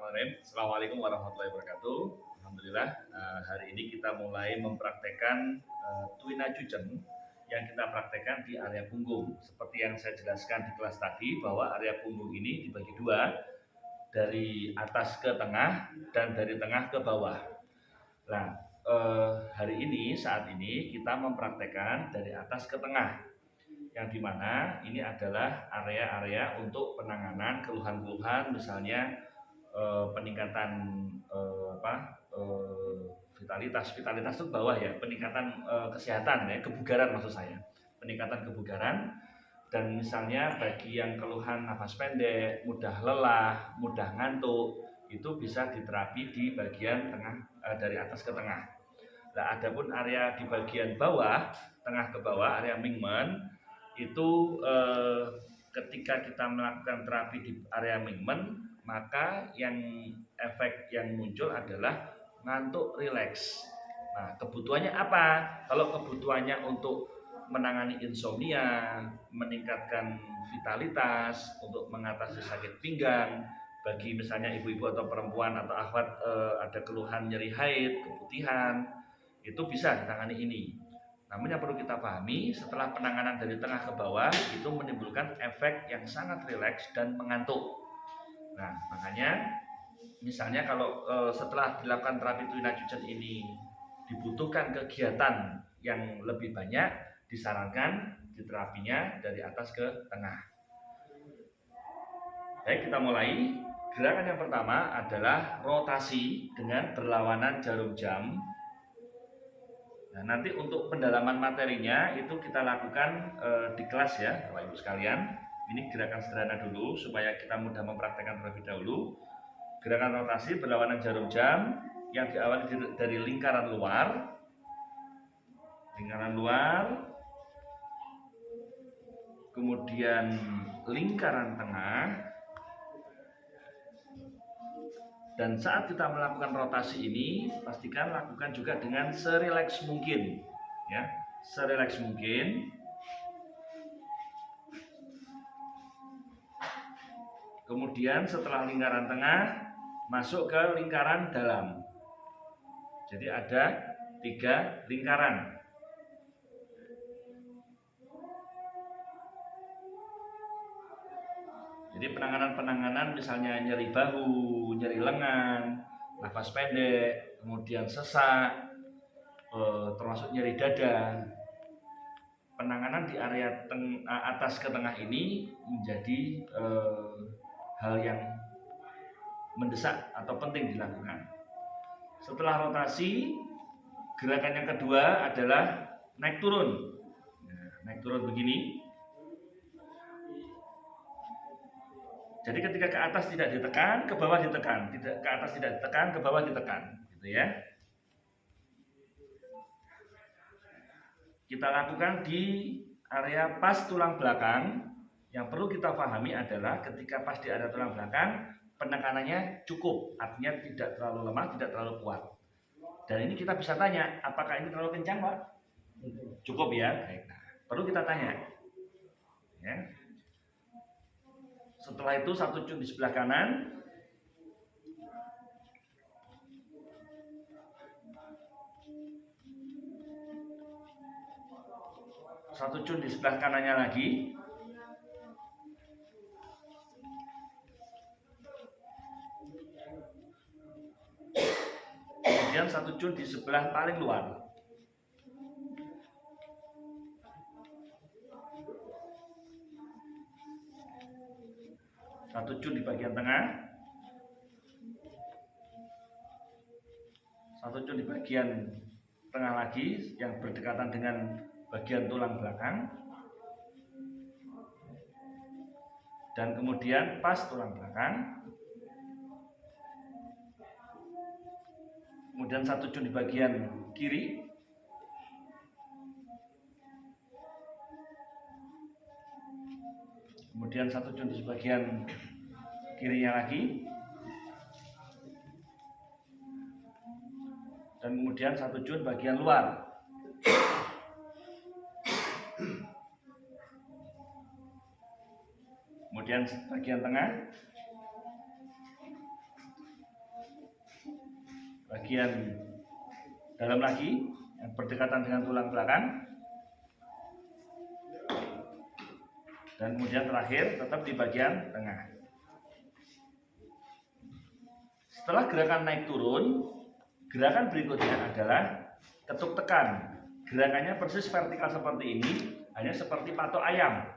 Bismillahirrahmanirrahim. Assalamualaikum warahmatullahi wabarakatuh. Alhamdulillah, hari ini kita mulai mempraktekkan Tuina Cucen yang kita praktekkan di area punggung. Seperti yang saya jelaskan di kelas tadi, bahwa area punggung ini dibagi dua, dari atas ke tengah dan dari tengah ke bawah. Nah, hari ini, saat ini kita mempraktekkan dari atas ke tengah, yang dimana ini adalah area-area untuk penanganan keluhan-keluhan, misalnya peningkatan vitalitas itu bawah ya, peningkatan kesehatan ya, kebugaran maksud saya, peningkatan kebugaran. Dan misalnya bagi yang keluhan nafas pendek, mudah lelah, mudah ngantuk, itu bisa diterapi di bagian tengah, dari atas ke tengah. Nah, adapun area di bagian bawah, tengah ke bawah, area Mingmen itu ketika kita melakukan terapi di area Mingmen, maka yang efek yang muncul adalah ngantuk rileks. Nah, kebutuhannya apa? Kalau kebutuhannya untuk menangani insomnia, meningkatkan vitalitas, untuk mengatasi sakit pinggang, bagi misalnya ibu-ibu atau perempuan atau akhwat ada keluhan nyeri haid, keputihan, itu bisa ditangani ini. Namun yang perlu kita pahami, setelah penanganan dari tengah ke bawah itu menimbulkan efek yang sangat rileks dan mengantuk. Nah, makanya misalnya kalau setelah dilakukan terapi Tuina Cucen ini dibutuhkan kegiatan yang lebih banyak, disarankan diterapinya dari atas ke tengah. Baik, kita mulai. Gerakan yang pertama adalah rotasi dengan berlawanan jarum jam. Nah, nanti untuk pendalaman materinya itu kita lakukan di kelas ya, Bapak Ibu sekalian. Ini gerakan sederhana dulu supaya kita mudah mempraktekkan terlebih dahulu. Gerakan rotasi berlawanan jarum jam yang diawali dari lingkaran luar, kemudian lingkaran tengah, dan saat kita melakukan rotasi ini pastikan lakukan juga dengan serileks mungkin, ya, serileks mungkin. Kemudian setelah lingkaran tengah masuk ke lingkaran dalam. Jadi ada 3 lingkaran. Jadi penanganan misalnya nyeri bahu, nyeri lengan, nafas pendek, kemudian sesak, termasuk nyeri dada. Penanganan di area atas ke tengah ini menjadi hal yang mendesak atau penting dilakukan. Setelah rotasi, gerakan yang kedua adalah naik turun. Nah, naik turun begini. Jadi ketika ke atas tidak ditekan, ke bawah ditekan, tidak ke atas tidak ditekan, ke bawah ditekan, gitu ya. Kita lakukan di area pas tulang belakang. Yang perlu kita pahami adalah ketika pas di area tulang belakang, penekanannya cukup, artinya tidak terlalu lemah, tidak terlalu kuat. Dan ini kita bisa tanya, apakah ini terlalu kencang, Pak? Cukup ya. Baik. Nah, perlu kita tanya. Ya. Setelah itu 1 cun di sebelah kanan, 1 cun di sebelah kanannya lagi, kemudian 1 cun di sebelah paling luar. Satu cun di bagian tengah, 1 cun di bagian tengah lagi yang berdekatan dengan bagian tulang belakang, dan kemudian pas tulang belakang, kemudian 1 cun di bagian kiri, kemudian 1 cun di bagian kirinya lagi, dan kemudian 1 cun bagian luar. Kemudian bagian tengah, bagian dalam lagi yang berdekatan dengan tulang belakang, dan kemudian terakhir tetap di bagian tengah. Setelah gerakan naik turun, gerakan berikutnya adalah ketuk tekan. Gerakannya persis vertikal seperti ini, hanya seperti patok ayam.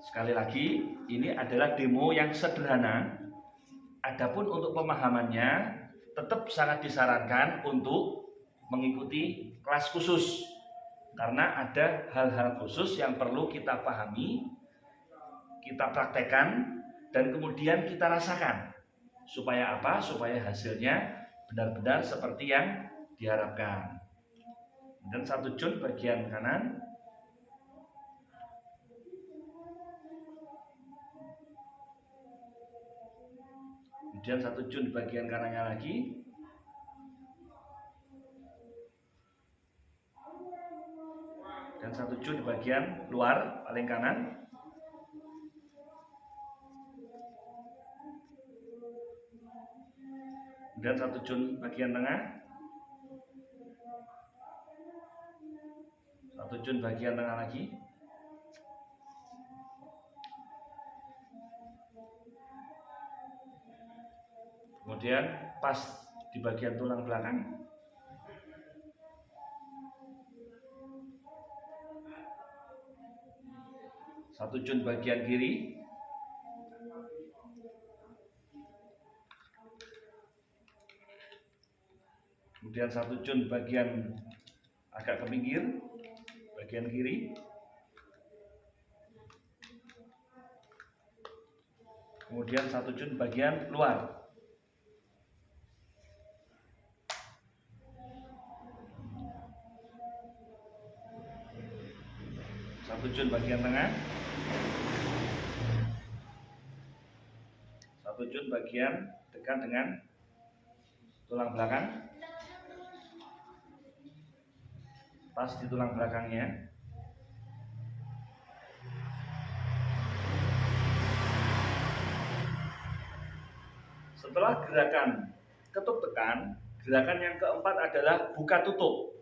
Sekali lagi, ini adalah demo yang sederhana. Adapun untuk pemahamannya, tetap sangat disarankan untuk mengikuti kelas khusus, karena ada hal-hal khusus yang perlu kita pahami, kita praktekkan, dan kemudian kita rasakan. Supaya apa? Supaya hasilnya benar-benar seperti yang diharapkan. Dan satu jun bagian kanan, kemudian satu jun bagian kanannya lagi, dan satu jun di bagian luar paling kanan, kemudian satu jun bagian tengah, satu jun bagian tengah lagi, kemudian pas di bagian tulang belakang, satu jun bagian kiri, kemudian satu jun bagian agak ke pinggir, bagian kiri, kemudian satu jun bagian luar, satu jun bagian tengah, satu jun bagian dekat dengan tulang belakang, pas di tulang belakangnya. Setelah gerakan ketuk tekan, gerakan yang keempat adalah buka tutup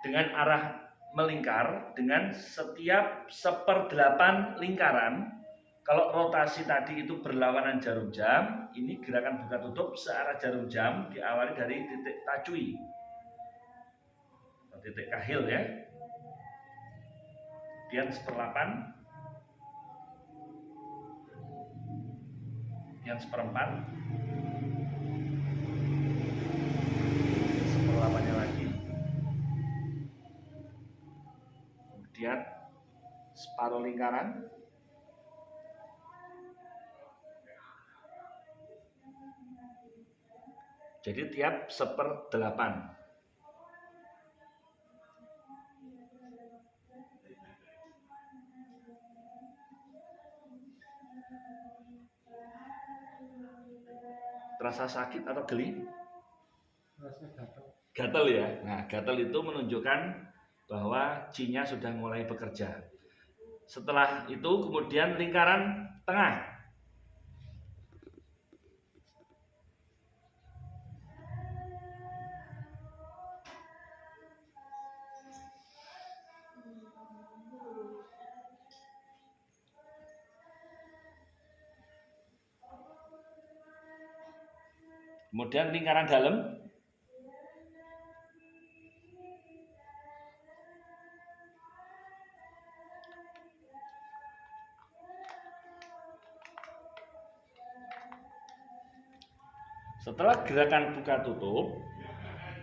dengan arah melingkar dengan setiap 1/8 lingkaran. Kalau rotasi tadi itu berlawanan jarum jam, ini gerakan buka tutup searah jarum jam diawali dari titik tajui, titik kahil ya, kemudian 1/8, kemudian 1/4, 1/8-nya lagi, kemudian separuh lingkaran, jadi tiap 1/8. Terasa sakit atau geli? Gatel ya. Nah, gatel itu menunjukkan bahwa Qi-nya sudah mulai bekerja. Setelah itu kemudian lingkaran tengah. Kemudian lingkaran dalam. Setelah gerakan buka tutup,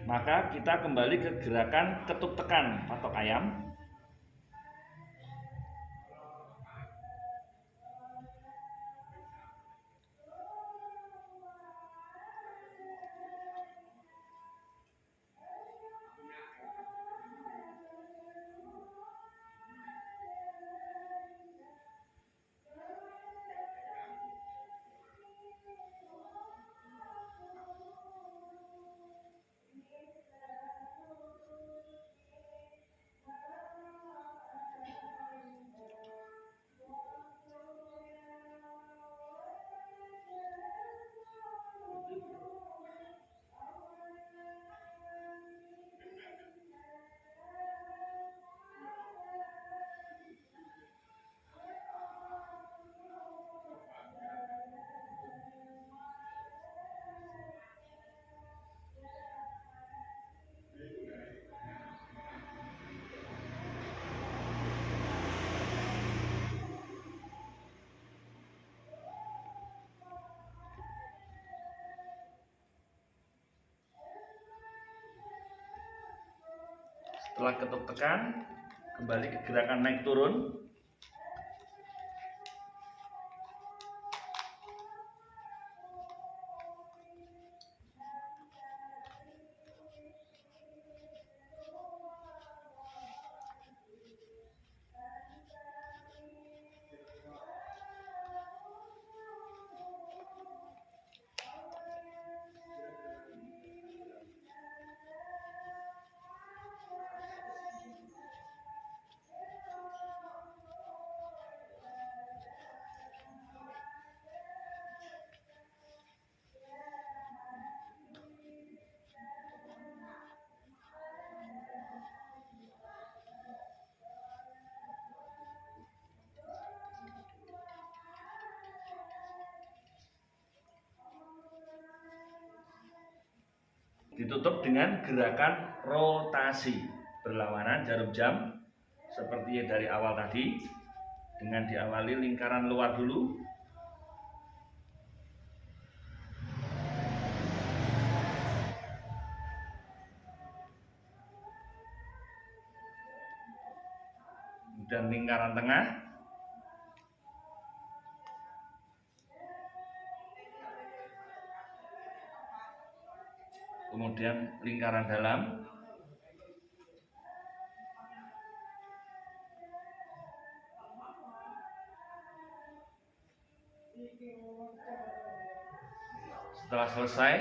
maka kita kembali ke gerakan ketuk tekan patok ayam. Setelah ketuk tekan, kembali ke gerakan naik turun. Ditutup dengan gerakan rotasi berlawanan jarum jam seperti dari awal tadi, dengan diawali lingkaran luar dulu, dan lingkaran tengah, kemudian lingkaran dalam, setelah selesai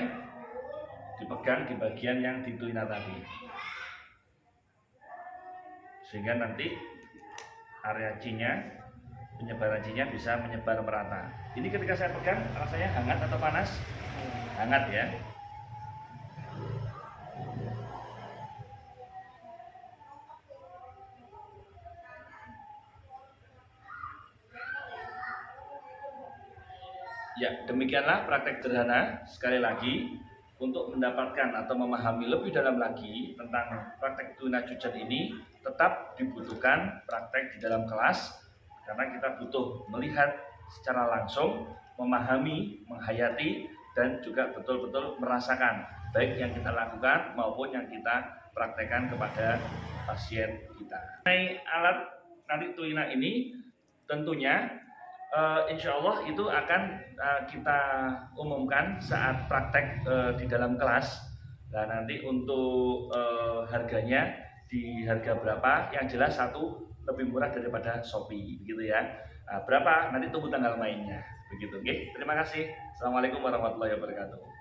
dipegang di bagian yang dituina tadi, sehingga nanti area C-nya, penyebaran C-nya bisa menyebar merata. Ini ketika saya pegang rasanya hangat atau panas? Hangat ya. Ya, demikianlah praktek sederhana. Sekali lagi, untuk mendapatkan atau memahami lebih dalam lagi tentang praktek tuna cucet ini, tetap dibutuhkan praktek di dalam kelas, karena kita butuh melihat secara langsung, memahami, menghayati, dan juga betul-betul merasakan baik yang kita lakukan maupun yang kita praktekkan kepada pasien kita. Mengenai alat nanti tuina ini, tentunya insya Allah itu akan kita umumkan saat praktek di dalam kelas. Nah, nanti untuk harganya di harga berapa? Yang jelas satu lebih murah daripada Shopee, begitu ya. Berapa? Nanti tunggu tanggal mainnya, begitu. Oke, terima kasih. Assalamualaikum warahmatullahi wabarakatuh.